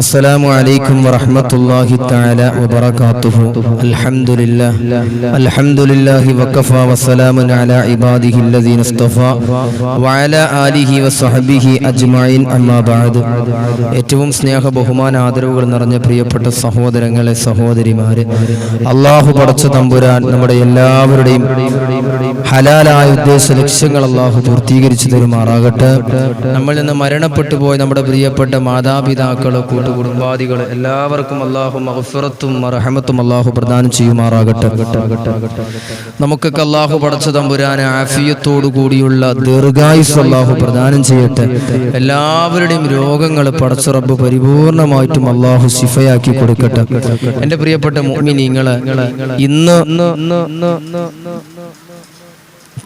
السلام عليكم ورحمة الله تعالى وبركاته. الحمد لله وكفى وسلام على عباده الذين اصطفى وعلى آله وصحبه أجمعين أما بعد. ഏറ്റവും സ്നേഹ ബഹുമാന ആദരവുകൾ നിറഞ്ഞ പ്രിയപ്പെട്ട സഹോദരങ്ങളെ സഹോദരിമാരെ, അല്ലാഹു പടച്ച തമ്പുരാൻ നമ്മുടെ എല്ലാവരുടെയും ഹലാലായ ഉദ്ദേശ ലക്ഷ്യങ്ങൾ അല്ലാഹു പൂർത്തീകരിച്ചു തരുമാറാകട്ടെ. നമ്മളിൽ നിന്ന് മരണപ്പെട്ടു പോയ നമ്മുടെ പ്രിയപ്പെട്ട മാതാപിതാക്കള്, കുടുംബാദികൾ എല്ലാവർക്കും അല്ലാഹു മഗ്ഫിറത്തും റഹ്മത്തും അല്ലാഹു പ്രദാനം ചെയ്യുമാറാകട്ടെ. നമുക്കൊക്കെ അല്ലാഹു പടച്ച തമ്പുരാനെ ആഫിയത്തോടു കൂടിയുള്ള ദീർഘായുസ് അല്ലാഹു പ്രദാനം ചെയ്യട്ടെ. എല്ലാവരുടെയും രോഗങ്ങൾ പടച്ച റബ്ബ് പരിപൂർണമായിട്ടും അല്ലാഹു ശിഫയാക്കി കൊടുക്കട്ടെ. എൻ്റെ പ്രിയപ്പെട്ട മുഅ്മിനീങ്ങളെ, ഇന്ന്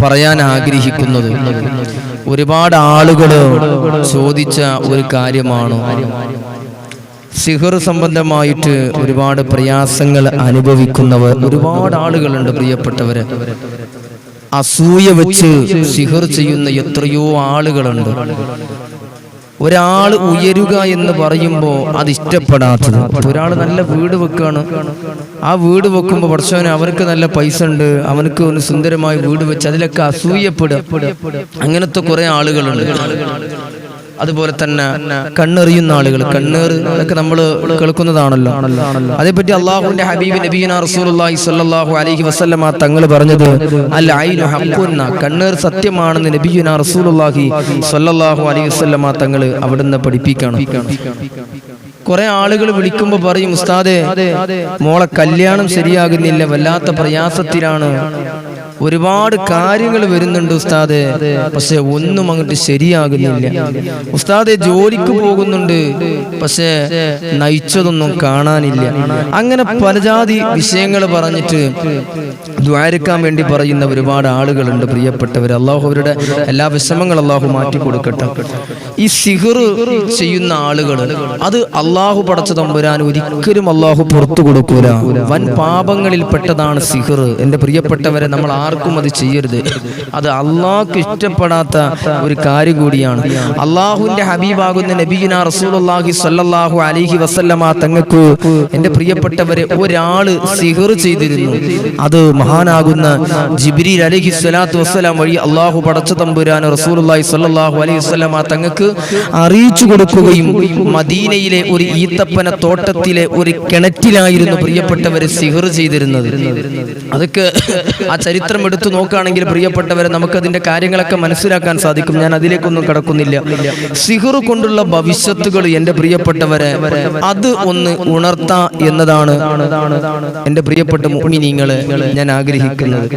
പറയാൻ ആഗ്രഹിക്കുന്നത് ഒരുപാട് ആളുകൾ ചോദിച്ച ഒരു കാര്യമാണ്. സിഹർ സംബന്ധമായിട്ട് ഒരുപാട് പ്രയാസങ്ങൾ അനുഭവിക്കുന്നവർ ഒരുപാട് ആളുകളുണ്ട്. പ്രിയപ്പെട്ടവര്, അസൂയ വെച്ച് സിഹർ ചെയ്യുന്ന എത്രയോ ആളുകളുണ്ട്. ഒരാൾ ഉയരുക എന്ന് പറയുമ്പോൾ അത് ഇഷ്ടപ്പെടാത്തത്. ഒരാൾ നല്ല വീട് വെക്കാണ്, ആ വീട് വെക്കുമ്പോൾ പഠിച്ചവന് അവർക്ക് നല്ല പൈസ ഉണ്ട്, അവനക്ക് ഒരു സുന്ദരമായ വീട് വെച്ച് അതിലൊക്കെ അസൂയപ്പെടുക. അങ്ങനത്തെ കുറെ ആളുകളുണ്ട്. അതുപോലെ തന്നെ കണ്ണെറിയുന്ന ആളുകൾ, കണ്ണേറ് അതൊക്കെ നമ്മൾ കേൾക്കുന്നതാണല്ലോ. അതേപറ്റി അള്ളാഹുവിന്റെ ഹബീബ് നബിയുനാ റസൂലുള്ളാഹി സ്വല്ലല്ലാഹു അലൈഹി വസല്ലമ തങ്ങൾ പറഞ്ഞത് അൽ ഐനു ഹഖ്ഖുൻ, കണ്ണേർ സത്യമാണെന്ന് നബിയുനാ റസൂലുള്ളാഹി സ്വല്ലല്ലാഹു അലൈഹി വസല്ലമ തങ്ങൾ അവിടുന്ന് പഠിപ്പിക്കണം. കുറെ ആളുകൾ വിളിക്കുമ്പോ പറയും, ഉസ്താദേ മോളെ കല്യാണം ശരിയാകുന്നില്ല, വല്ലാത്ത പ്രയാസത്തിലാണ്, ഒരുപാട് കാര്യങ്ങൾ വരുന്നുണ്ട് ഉസ്താദേ, പക്ഷെ ഒന്നും അങ്ങോട്ട് ശരിയാകുന്നില്ല. ഉസ്താദേ ജോലിക്ക് പോകുന്നുണ്ട്, പക്ഷെ നയിച്ചതൊന്നും കാണാനില്ല. അങ്ങനെ പലജാതി വിഷയങ്ങൾ പറഞ്ഞിട്ട് ദ്വാരക്കാൻ വേണ്ടി പറയുന്ന ഒരുപാട് ആളുകളുണ്ട്. പ്രിയപ്പെട്ടവർ, അള്ളാഹു അവരുടെ എല്ലാ വിഷമങ്ങൾ അള്ളാഹു മാറ്റി കൊടുക്കട്ടെ. ഈ സിഹർ ചെയ്യുന്ന ആളുകൾ, അത് അള്ളാഹു പടച്ച തമ്പുരാൻ ഒരിക്കലും അള്ളാഹു പുറത്തു കൊടുക്കൂല. വൻ പാപങ്ങളിൽ പെട്ടതാണ് സിഹർ. എൻ്റെ പ്രിയപ്പെട്ടവരെ, നമ്മൾ ആർക്കും അത് ചെയ്യരുത്. അത് അള്ളാഹ്ക്ക് ഇഷ്ടപ്പെടാത്ത ഒരു കാര്യം കൂടിയാണ്. അള്ളാഹുവിന്റെ ഹബീബാകുന്ന നബിയുനാ റസൂലുള്ളാഹി സ്വല്ലല്ലാഹു അലൈഹി വസല്ലമ തങ്ങൾക്ക്, എൻ്റെ പ്രിയപ്പെട്ടവരെ, ഒരാള് സിഹർ ചെയ്തിരുന്നു. അത് മഹാനാകുന്ന ജിബ്രീൽ അലൈഹി സ്വലാത്തു വസ്സലാം വഴി അള്ളാഹു പടച്ച തമ്പുരാൻ റസൂലുള്ളാഹി സ്വല്ലല്ലാഹു അലൈഹി വസല്ലമ തങ്ങൾക്ക് അറിയിച്ചു കൊടുക്കുകയും മദീനയിലെ ഒരു ഈത്തപ്പന തോട്ടത്തിലെ ഒരു കിണറ്റിലായിരുന്നു പ്രിയപ്പെട്ടവരെ സിഹർ ചെയ്തിരുന്നത്. അതൊക്കെ ആ ചരിത്രം എടുത്തു നോക്കുകയാണെങ്കിൽ പ്രിയപ്പെട്ടവരെ, നമുക്കതിന്റെ കാര്യങ്ങളൊക്കെ മനസ്സിലാക്കാൻ സാധിക്കും. ഞാൻ അതിലേക്കൊന്നും കടക്കുന്നില്ല. സിഹർ കൊണ്ടുള്ള ഭവിഷ്യത്തുകൾ എൻ്റെ പ്രിയപ്പെട്ടവരെ, അത് ഒന്ന് ഉണർത്താ എന്നതാണ് എൻ്റെ പ്രിയപ്പെട്ട മുഅ്മിനീങ്ങളെ ഞാൻ ആഗ്രഹിക്കുന്നത്.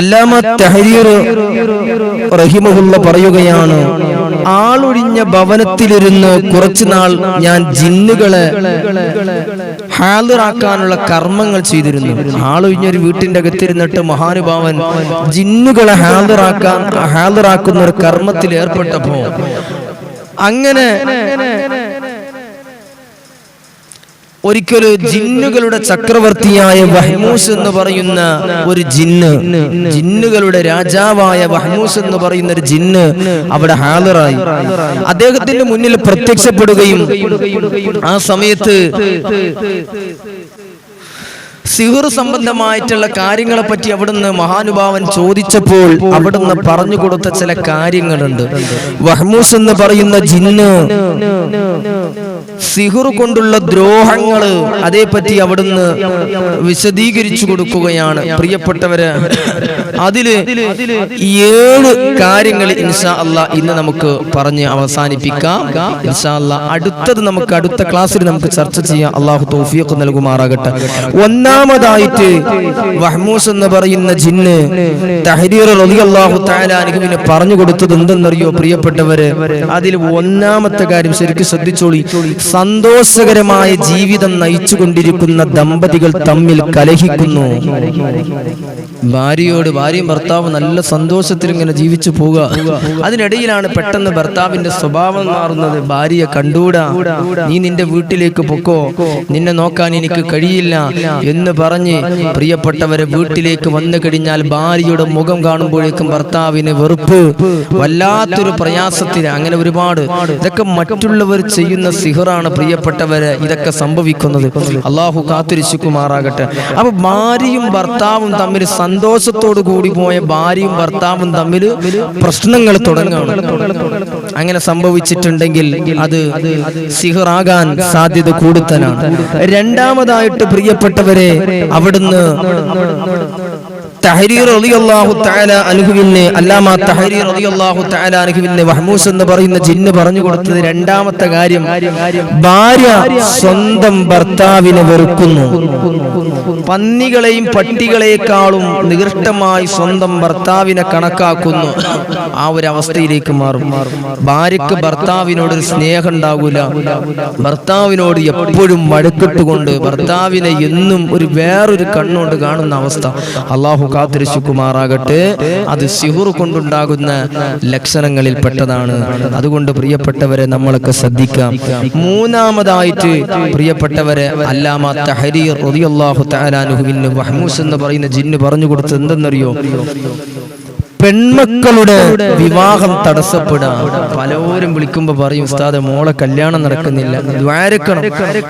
അല്ലാമ തഹരീർ റഹിമഹുല്ലാഹ് പറയുകയാണ്, ആളൊഴിഞ്ഞ ഭവനത്തിലിരുന്ന് കുറച്ചുനാൾ ഞാൻ ജിന്നുകളെ ഹാളിറാക്കാനുള്ള കർമ്മങ്ങൾ ചെയ്തിരുന്നു. ആളൊഴിഞ്ഞൊരു വീട്ടിന്റെ അകത്തിരുന്നിട്ട് മഹാനുഭാവൻ ജിന്നുകളെ ഹാളിറാക്കുന്ന ഒരു കർമ്മത്തിൽ ഏർപ്പെട്ടപ്പോ, അങ്ങനെ ഒരിക്കലും ജിന്നുകളുടെ ചക്രവർത്തിയായ വഹ്മൂസ് എന്ന് പറയുന്ന ഒരു ജിന്നുകളുടെ രാജാവായ വഹ്മൂസ് എന്ന് പറയുന്ന ഒരു ജിന്ന് അവിടെ ഹാളിറായി അദ്ദേഹത്തിന്റെ മുന്നിൽ പ്രത്യക്ഷപ്പെടുകയും ആ സമയത്ത് സിഹർ സംബന്ധമായിട്ടുള്ള കാര്യങ്ങളെ പറ്റി അവിടുന്ന് മഹാനുഭാവൻ ചോദിച്ചപ്പോൾ അവിടുന്ന് പറഞ്ഞു കൊടുത്ത ചില കാര്യങ്ങളുണ്ട്. വഹ്മൂസ് എന്ന് പറയുന്ന ജിന്ന് സിഹർ കൊണ്ടുള്ള ദ്രോഹങ്ങള് അതേപറ്റി അവിടുന്ന് വിശദീകരിച്ചു കൊടുക്കുകയാണ്. പ്രിയപ്പെട്ടവര്, അതില് 7 കാര്യങ്ങൾ ഇൻഷാ അല്ലാഹ് ഇന്ന് നമുക്ക് പറഞ്ഞ് അവസാനിപ്പിക്കാം. ഇൻഷാ അല്ലാഹ് അടുത്തത് നമുക്ക് അടുത്ത ക്ലാസ്സിൽ നമുക്ക് ചർച്ച ചെയ്യാം. അല്ലാഹു തൗഫീഖ് നൽകുമാറാകട്ടെ. ഒന്നാമതായിട്ട് വഹ്മൂസ് എന്ന് പറയുന്ന ജിന്ന് തഹരീർ റളിയല്ലാഹു തആല അൻഹുവിനെ പറഞ്ഞു കൊടുത്തത് എന്തെന്നറിയോ പ്രിയപ്പെട്ടവര്? അതിൽ ഒന്നാമത്തെ കാര്യം ശരിക്കും ശ്രദ്ധിച്ചോളി. സന്തോഷകരമായ ജീവിതം നയിച്ചുകൊണ്ടിരിക്കുന്ന ദമ്പതികൾ തമ്മിൽ കലഹിക്കുന്നു. ഭാര്യയും ഭർത്താവും നല്ല സന്തോഷത്തിൽ ഇങ്ങനെ ജീവിച്ചു പോവുക. അതിനിടയിലാണ് പെട്ടെന്ന് ഭർത്താവിന്റെ സ്വഭാവം മാറുന്നത്. ഭാര്യയെ കണ്ടൂടാ, നീ നിന്റെ വീട്ടിലേക്ക് പൊക്കോ, നിന്നെ നോക്കാൻ എനിക്ക് കഴിയില്ല എന്ന് പറഞ്ഞ് പ്രിയപ്പെട്ടവരെ വീട്ടിലേക്ക് വന്നു കഴിഞ്ഞാൽ ഭാര്യയുടെ മുഖം കാണുമ്പോഴേക്കും ഭർത്താവിന് വെറുപ്പ്, വല്ലാത്തൊരു പ്രയാസത്തിന്. അങ്ങനെ ഒരുപാട് ഇതൊക്കെ മറ്റുള്ളവർ ചെയ്യുന്ന സിഹറാണ് പ്രിയപ്പെട്ടവരെ ഇതൊക്കെ സംഭവിക്കുന്നത്. അള്ളാഹു കാത്തുരക്ഷിക്കുമാറാകട്ടെ. അപ്പൊ ഭാര്യയും ഭർത്താവും തമ്മിൽ സന്തോഷത്തോടു കൂടി പോയ ഭാര്യയും ഭർത്താവും തമ്മിൽ പ്രശ്നങ്ങൾ തുടങ്ങുകയാണ്. അങ്ങനെ സംഭവിച്ചിട്ടുണ്ടെങ്കിൽ അത് സിഹറാകാൻ സാധ്യത കൂടുതലാണ്. രണ്ടാമതായിട്ട് പ്രിയപ്പെട്ടവരെ അവിടുന്ന് തഹരീർ റളിയല്ലാഹു തആല അൻഹുവിനെ അല്ലാമ തഹരീർ റളിയല്ലാഹു തആല അൻഹുവിനെ വഹ്മൂസ് എന്ന് പറയുന്ന ജിന്ന് പറഞ്ഞു കൊടുത്തത് രണ്ടാമത്തെ കാര്യം, ഭാര്യ സ്വന്തം ഭർത്താവിനെ വെറുക്കുന്നു. പന്നികളെയും പട്ടികളെക്കാളും നികൃഷ്ടമായി സ്വന്തം ഭർത്താവിനെ കണക്കാക്കുന്നു. ആ ഒരു അവസ്ഥയിലേക്ക് മാറും. ഭാര്യക്ക് ഭർത്താവിനോടൊരു സ്നേഹം ഉണ്ടാകൂല, ഭർത്താവിനോട് എപ്പോഴും വഴക്കിട്ടുകൊണ്ട് ഭർത്താവിനെ എന്നും ഒരു വേറൊരു കണ്ണുകൊണ്ട് കാണുന്ന അവസ്ഥ. അള്ളാഹു കാത്തുരക്ഷിക്കുമാറാകട്ടെ. അത് സിഹ്ർ കൊണ്ടുണ്ടാകുന്ന ലക്ഷണങ്ങളിൽ പെട്ടതാണ്. അതുകൊണ്ട് പ്രിയപ്പെട്ടവരെ നമ്മളൊക്കെ ശ്രദ്ധിക്കാം. മൂന്നാമതായിട്ട് പ്രിയപ്പെട്ടവരെ അല്ലാമ തഹരീർ റളിയല്ലാഹു തആല അൻഹുവിന് വഹ്മൂസ് എന്ന് പറയുന്ന ജിന്ന് പറഞ്ഞു കൊടുത്തത് എന്തെന്നറിയോ? പെൺമക്കളുടെ വിവാഹം തടസ്സപ്പെടാം. പലരും വിളിക്കുമ്പോ പറയും, ഉസ്താദ് മോളെ കല്യാണം നടക്കുന്നില്ല, ദ്വാരക്കണം,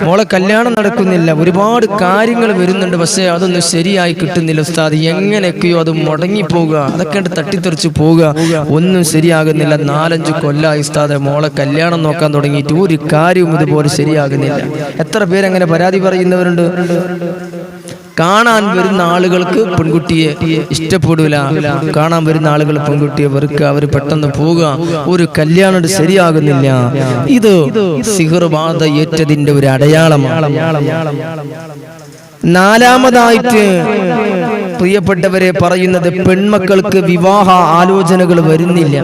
മോളെ കല്യാണം നടക്കുന്നില്ല, ഒരുപാട് കാര്യങ്ങൾ വരുന്നുണ്ട്, പക്ഷെ അതൊന്നും ശരിയായി കിട്ടുന്നില്ല ഉസ്താദ്, എങ്ങനെയൊക്കെയോ അത് മുടങ്ങിപ്പോവുക, അതൊക്കെ തട്ടിത്തെറിച്ച് പോവുക, ഒന്നും ശരിയാകുന്നില്ല, 4-5 കൊല്ലമായി ഉസ്താദ് മോളെ കല്യാണം നോക്കാൻ തുടങ്ങിയിട്ട് ഒരു കാര്യവും ഇതുപോലെ ശരിയാകുന്നില്ല. എത്ര പേരങ്ങനെ പരാതി പറയുന്നവരുണ്ട്. കാണാൻ വരുന്ന ആളുകൾക്ക് പെൺകുട്ടിയെ ഇഷ്ടപ്പെടില്ല, കാണാൻ വരുന്ന ആളുകൾ പെൺകുട്ടിയെ വെറുക്കുക, അവർ പെട്ടെന്ന് പോവുക, ഒരു കല്യാണം ശരിയാകുന്നില്ല. ഇത് സിഹ്ർ ബാധ ഏറ്റതിന്റെ ഒരു അടയാളമാണ്. നാലാമതായിട്ട് പ്രിയപ്പെട്ടവരെ പറയുന്നത്, പെൺമക്കൾക്ക് വിവാഹ ആലോചനകൾ വരുന്നില്ല.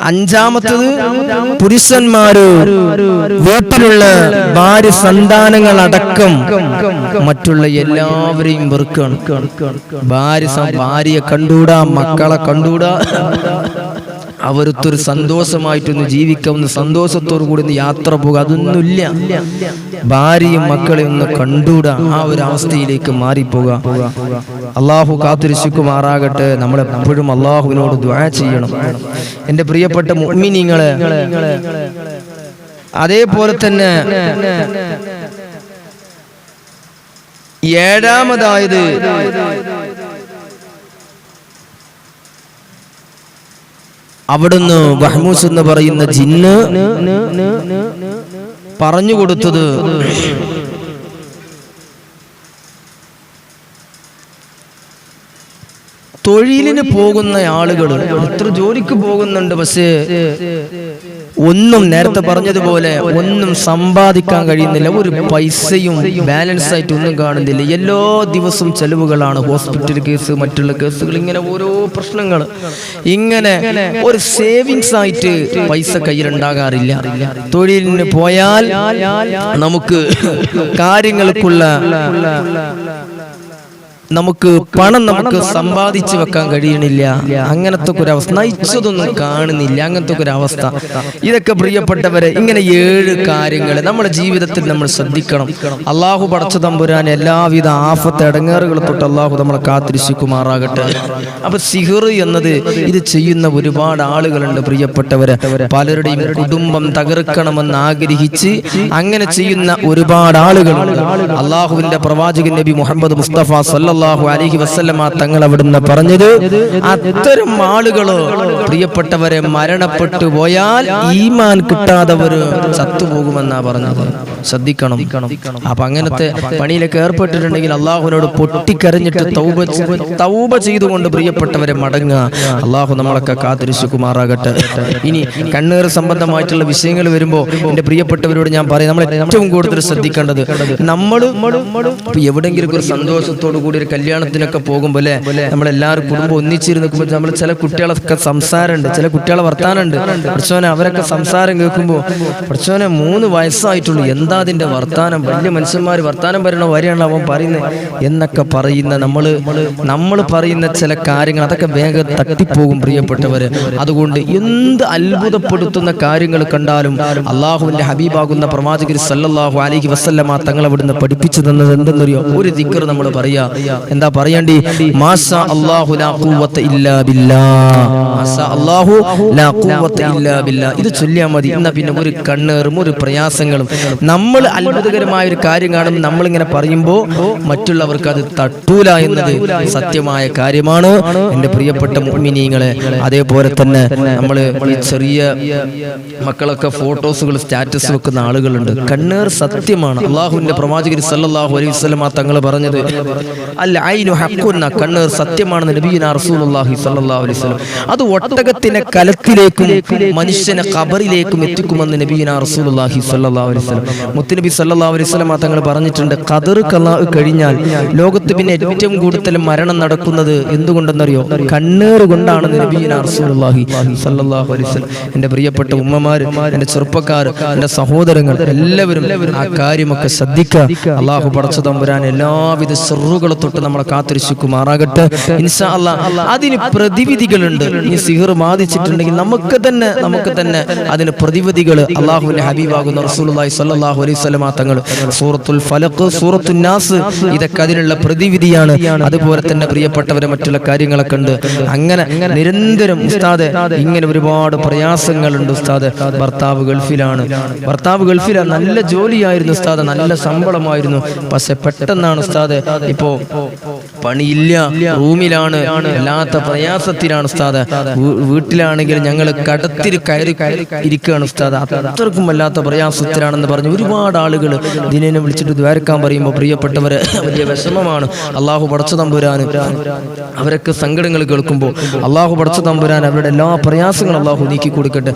അഞ്ചാമത്തത്, പുരുഷന്മാര് വീട്ടിലുള്ള ഭാര്യ സന്താനങ്ങളടക്കം മറ്റുള്ള എല്ലാവരെയും വെറുക്കാണ്. ഭാര്യയെ കണ്ടൂടാ, മക്കളെ കണ്ടൂടാ, അവരൊത്തൊരു സന്തോഷമായിട്ടൊന്ന് ജീവിക്കാവുന്ന സന്തോഷത്തോടു കൂടി ഒന്ന് യാത്ര പോകുക, അതൊന്നുമില്ല. ഭാര്യയും മക്കളെ ഒന്ന് കണ്ടൂടാ, ആ ഒരു അവസ്ഥയിലേക്ക് മാറിപ്പോകുക. അള്ളാഹു കാത്തുരക്ഷിക്കുമാറാകട്ടെ. നമ്മളെപ്പോഴും അള്ളാഹുവിനോട് ദുആ ചെയ്യണം. എൻ്റെ പ്രിയപ്പെട്ട മുഅ്മിനീങ്ങളെ, അതേപോലെ തന്നെ ഏഴാമതായത് അവിടുന്ന് വഹ്മൂസ് എന്ന് പറയുന്ന ജിന്ന് പറഞ്ഞു കൊടുത്തത്, തൊഴിലിന് പോകുന്ന ആളുകൾ എത്ര ജോലിക്ക് പോകുന്നുണ്ട്, പക്ഷേ ഒന്നും നേരത്തെ പറഞ്ഞതുപോലെ ഒന്നും സമ്പാദിക്കാൻ കഴിയുന്നില്ല, ഒരു പൈസയും ബാലൻസ് ആയിട്ട് ഒന്നും കാണുന്നില്ല. എല്ലാ ദിവസവും ചെലവുകളാണ്, ഹോസ്പിറ്റൽ കേസ്, മറ്റുള്ള കേസുകൾ, ഇങ്ങനെ ഓരോ പ്രശ്നങ്ങൾ. ഇങ്ങനെ ഒരു സേവിങ്സ് ആയിട്ട് പൈസ കയ്യിലുണ്ടാകാറില്ല. തൊഴിലിന് പോയാൽ നമുക്ക് കാര്യങ്ങൾക്കുള്ള നമുക്ക് പണം നമുക്ക് സമ്പാദിച്ചു വെക്കാൻ കഴിയണില്ല. അങ്ങനത്തെ ഒരു അവസ്ഥ, നയിച്ചതൊന്നും കാണുന്നില്ല, അങ്ങനത്തെ ഒരു അവസ്ഥ. ഇതൊക്കെ പ്രിയപ്പെട്ടവരെ, ഇങ്ങനെ 7 കാര്യങ്ങൾ നമ്മുടെ ജീവിതത്തിൽ നമ്മൾ ശ്രദ്ധിക്കണം. അള്ളാഹു പടച്ച തമ്പുരാൻ എല്ലാവിധ ആഫത്ത് ഇടങ്ങേറുകൾ തൊട്ട് അള്ളാഹു നമ്മളെ കാത്തിരക്ഷിക്കുമാറാകട്ടെ. അപ്പൊ സിഹ്ർ എന്നത് ഇത് ചെയ്യുന്ന ഒരുപാട് ആളുകളുണ്ട് പ്രിയപ്പെട്ടവരെ. പലരുടെയും കുടുംബം തകർക്കണമെന്ന് ആഗ്രഹിച്ച് അങ്ങനെ ചെയ്യുന്ന ഒരുപാട് ആളുകളുണ്ട്. അള്ളാഹുവിന്റെ പ്രവാചകൻ നബി മുഹമ്മദ് മുസ്തഫ സല്ലല്ലാഹു അലൈഹി വസല്ലമ തങ്ങൾ അവിടുന്ന് പറഞ്ഞത്, അത്തരം ആളുകള് പ്രിയപ്പെട്ടവരെ മരണപ്പെട്ടു പോയാൽ ഈമാൻ കിട്ടാതവർ ചത്തുപോകുമെന്നാ പറഞ്ഞത്. ശ്രദ്ധിക്കണം. അപ്പൊ അങ്ങനത്തെ പണിയിലൊക്കെ ഏർപ്പെട്ടിട്ടുണ്ടെങ്കിൽ അള്ളാഹുവിനോട് പൊട്ടിക്കരഞ്ഞിട്ട് തൗബ ചെയ്തുകൊണ്ട് പ്രിയപ്പെട്ടവരെ മടങ്ങുക. അള്ളാഹു നമ്മളൊക്കെ കാത്തിരക്ഷിക്കുമാറാകട്ടെ. ഇനി കണ്ണീർ സംബന്ധമായിട്ടുള്ള വിഷയങ്ങൾ വരുമ്പോ എന്റെ പ്രിയപ്പെട്ടവരോട് ഞാൻ പറയാം, നമ്മൾ ഏറ്റവും കൂടുതൽ ശ്രദ്ധിക്കേണ്ടത്, നമ്മൾ എവിടെങ്കിലും ഒരു സന്തോഷത്തോടു കൂടി ഒരു കല്യാണത്തിനൊക്കെ പോകുമ്പോൾ അല്ലേ, നമ്മളെല്ലാവരും കുടുംബം ഒന്നിച്ചിരുന്ന് നിൽക്കുമ്പോൾ നമ്മൾ ചില കുട്ടികളൊക്കെ സംസാരമുണ്ട്, ചില കുട്ടികളെ വർത്താനുണ്ട്. പഠിച്ചോനെ അവരൊക്കെ സംസാരം കേൾക്കുമ്പോൾ പഠിച്ചോനെ 3 വയസ്സായിട്ടുള്ളൂ, എന്താ അതിൻ്റെ വർത്താനം, വലിയ മനുഷ്യന്മാർ വർത്താനം പറയണ വരെയാണ് അവൻ പറയുന്നത് എന്നൊക്കെ പറയുന്ന നമ്മൾ പറയുന്ന ചില കാര്യങ്ങൾ അതൊക്കെ വേഗം തട്ടിപ്പോകും പ്രിയപ്പെട്ടവര്. അതുകൊണ്ട് എന്ത് അത്ഭുതപ്പെടുത്തുന്ന കാര്യങ്ങൾ കണ്ടാലും അള്ളാഹുവിന്റെ ഹബീബാകുന്ന പ്രവാചകർ സല്ലല്ലാഹു അലൈഹി വസല്ലമ തങ്ങൾ അവിടുന്ന് പഠിപ്പിച്ചു തന്നത് എന്തെന്നറിയോ? ഒരു ദിക്ർ നമ്മൾ പറയാ. എന്താ പറയണ്ടേ? മാഷാ അല്ലാഹു ലാ ഖുവത ഇല്ലാ ബില്ലാഹ്, മാഷാ അല്ലാഹു ലാ ഖുവത ഇല്ലാ ബില്ലാഹ്. ഇത് ചൊല്ലിയാൽ മതി. എന്നാ പിന്നെ ഒരു കണ്ണേറും ഒരു പ്രയാസങ്ങളും നമ്മൾ അത്ഭുതകരമായ ഒരു കാര്യം കാണും നമ്മളിങ്ങനെ പറയുമ്പോൾ മറ്റുള്ളവർക്ക് അത് തട്ടൂല എന്നത് സത്യമായ കാര്യമാണ് എൻ്റെ പ്രിയപ്പെട്ട മുഅ്മിനീങ്ങളെ. അതേപോലെ തന്നെ നമ്മൾ ഈ ചെറിയ മക്കളൊക്കെ ഫോട്ടോസുകൾ സ്റ്റാറ്റസ് വെക്കുന്ന ആളുകളുണ്ട്. കണ്ണേർ സത്യമാണ്. അള്ളാഹുവിന്റെ പ്രവാചകർ സല്ലല്ലാഹു അലൈഹി വസല്ലമ തങ്ങൾ പറഞ്ഞത് അൽ ഐനു ഹഖ്ഖുൻ, കണ്ണേർ സത്യമാണെന്ന് നബിയുനാ റസൂലുള്ളാഹി സല്ലല്ലാഹു അലൈഹി വസല്ലം. അത് ഒട്ടകത്തിനെ കലത്തിലേക്കും മനുഷ്യനെ ഖബറിലേക്കും എത്തിക്കുമെന്ന് നബിയുനാ റസൂലുള്ളാഹി സല്ലല്ലാഹു അലൈഹി വസല്ലം. മുത്തുനബി സല്ലല്ലാഹു അലൈഹി വസല്ലമ തങ്ങൾ പറഞ്ഞിട്ടുണ്ട്, ഖദർ ഖലാ കഴിഞ്ഞാൽ ലോകത്ത് പിന്നെ ഏറ്റവും കൂടുതൽ മരണം നടക്കുന്നത് എന്തുകൊണ്ടെന്നറിയോ? കണ്ണേർ കൊണ്ടാണ് നബിയുനാ റസൂലുള്ളാഹി സ്വല്ലല്ലാഹു അലൈഹി വസല്ലം. എൻ്റെ പ്രിയപ്പെട്ട ഉമ്മമാര്, എൻ്റെ ചെറുപ്പക്കാർ, എൻ്റെ സഹോദരങ്ങൾ എല്ലാവരും ആ കാര്യമൊക്കെ ശ്രദ്ധിക്കുക. അള്ളാഹു പടച്ച തമ്പുരാൻ എല്ലാവിധ ശർറുകളെ തൊട്ട് നമ്മളെ കാത്തിരക്ഷിക്കുമാറാകട്ടെ ഇൻഷാ അല്ലാഹ്. അതിന് പ്രതിവിധികളുണ്ട്. ഈ സിഹർ ബാധിച്ചിട്ടുണ്ടെങ്കിൽ നമുക്ക് തന്നെ അതിന് പ്രതിവിധികൾ അള്ളാഹുവിന്റെ ഹബീബാകുന്ന റസൂലുള്ളാഹി സ്വല്ലല്ലാഹു അലൈഹി വസല്ലം തങ്ങൾ സൂറത്തുൽ ഫലഖ്, സൂറത്തുൻ നാസ് ഇതൊക്കെ അതിനുള്ള പ്രതിവിധിയാണ്. അതുപോലെ തന്നെ പ്രിയപ്പെട്ടവരെ മറ്റുള്ള കാര്യങ്ങളൊക്കെ ഉണ്ട്. അങ്ങനെ നിരന്തരം ഉസ്താദ് ഇങ്ങനെ ഒരുപാട് പ്രയാസങ്ങളുണ്ട് ഉസ്താദ്. ഭർത്താവ് ഗൾഫിലാണ്, നല്ല ജോലിയായിരുന്നു ഉസ്താദ്, നല്ല ശമ്പളമായിരുന്നു. പക്ഷെ പെട്ടെന്നാണ് ഉസ്താദ് ഇപ്പോ പണിയില്ല, റൂമിലാണ്, വല്ലാത്ത പ്രയാസത്തിലാണ് ഉസ്താദ്. വീട്ടിലാണെങ്കിൽ ഞങ്ങൾ കടത്തിൽ കയറി ഇരിക്കുകയാണ് ഉസ്താദ്, അത്രക്കും വല്ലാത്ത പ്രയാസത്തിലാണെന്ന് പറഞ്ഞു ഒരുപാട് ആളുകൾ ദിനേനെ വിളിച്ചിട്ട് ദ്വാരക്കാൻ പറയുമ്പോൾ പ്രിയപ്പെട്ടവരെ വലിയ വിഷമമാണ്. അള്ളാഹു പടച്ച തമ്പുരാന് അവരൊക്കെ സങ്കടങ്ങൾ കേൾക്കുമ്പോൾ അള്ളാഹു പടച്ച തമ്പുരാൻ അവരുടെ എല്ലാ പ്രയാസങ്ങളും അള്ളാഹു നീക്കി കൊടുക്കട്ടെ.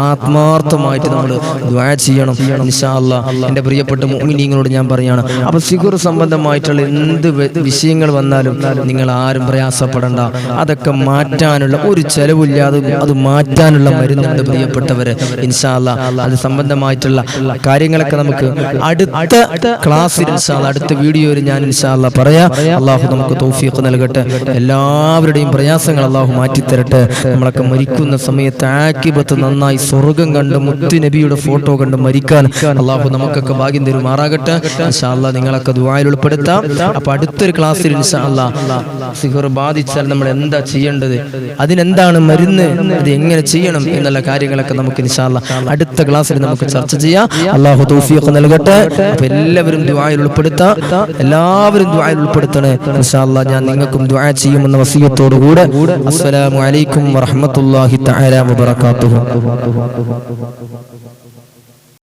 ആത്മാർത്ഥമായിട്ട് നമ്മൾ ദുആ ചെയ്യണം ഇൻഷാ അല്ലാഹ്. എൻ്റെ പ്രിയപ്പെട്ട മുഅ്മിനീങ്ങളോട് ഞാൻ പറയാണ്, അപ്പൊ സിഹർ സംബന്ധമായിട്ടുള്ള എന്ത് വിഷയങ്ങൾ വന്നാലും നിങ്ങൾ ആരും പ്രയാസപ്പെടണ്ട. അതൊക്കെ മാറ്റാനുള്ള ഒരു ചെലവില്ലാതെ അത് മാറ്റാനുള്ള മരുന്നുണ്ട് പ്രിയപ്പെട്ടവരെ ഇൻഷാ അല്ലാഹ്. അത് സംബന്ധമായിട്ടുള്ള കാര്യങ്ങളൊക്കെ നമുക്ക് അടുത്ത ക്ലാസ്സിൽ ഇൻഷാ അല്ലാഹ്, അടുത്ത വീഡിയോയിൽ ഞാൻ ഇൻഷാ അല്ലാഹ് പറയാം. അള്ളാഹു നമുക്ക് തൗഫീഖ് നൽകട്ടെ. എല്ലാവരുടെയും പ്രയാസങ്ങൾ അള്ളാഹു മാറ്റിത്തരട്ടെ. നമ്മളൊക്കെ മരിക്കുന്ന സമയത്ത് ആഖിബത്ത് നന്നായി സ്വർഗം കണ്ട് മുത്തു നബിയുടെ ഫോട്ടോ കണ്ട് മരിക്കാൻ അള്ളാഹു നമുക്കൊക്കെ ഭാഗ്യം തരുമാറാകട്ടെ ഇൻഷാ അല്ലാഹ്. നിങ്ങളൊക്കെ ദുആയിൽ ഉൾപ്പെടുത്താം. അപ്പൊ അടുത്തൊരു ക്ലാസ്സിൽ ഇൻഷാ അല്ലാഹ് സിഹർ ബാധിച്ചാൽ നമ്മൾ എന്താ ചെയ്യേണ്ടത്, അതിനെന്താണ് മരുന്ന്, അത് എങ്ങനെ ചെയ്യണം എന്നുള്ള കാര്യങ്ങളൊക്കെ നമുക്ക് ഇൻഷാ അല്ലാഹ് അടുത്ത ക്ലാസ്സിൽ നമുക്ക് ചർച്ച ചെയ്യാം. അള്ളാഹു തൗഫീഖ് നൽകട്ടെ. അപ്പൊ എല്ലാവരും ദുആയിൽ ഉൾപ്പെടുത്താം, എല്ലാവരും ദുആയിൽ ഉൾപ്പെടുത്തണേ ഇൻഷാ അല്ലാഹ്. ഞാൻ നിങ്ങൾക്കും ദുആ ചെയ്യുമെന്ന വസിയത്തോടു കൂടെ അസ്സലാമു അലൈക്കും വറഹ്മത്തുള്ളാഹി തആല വബറകാതുഹു.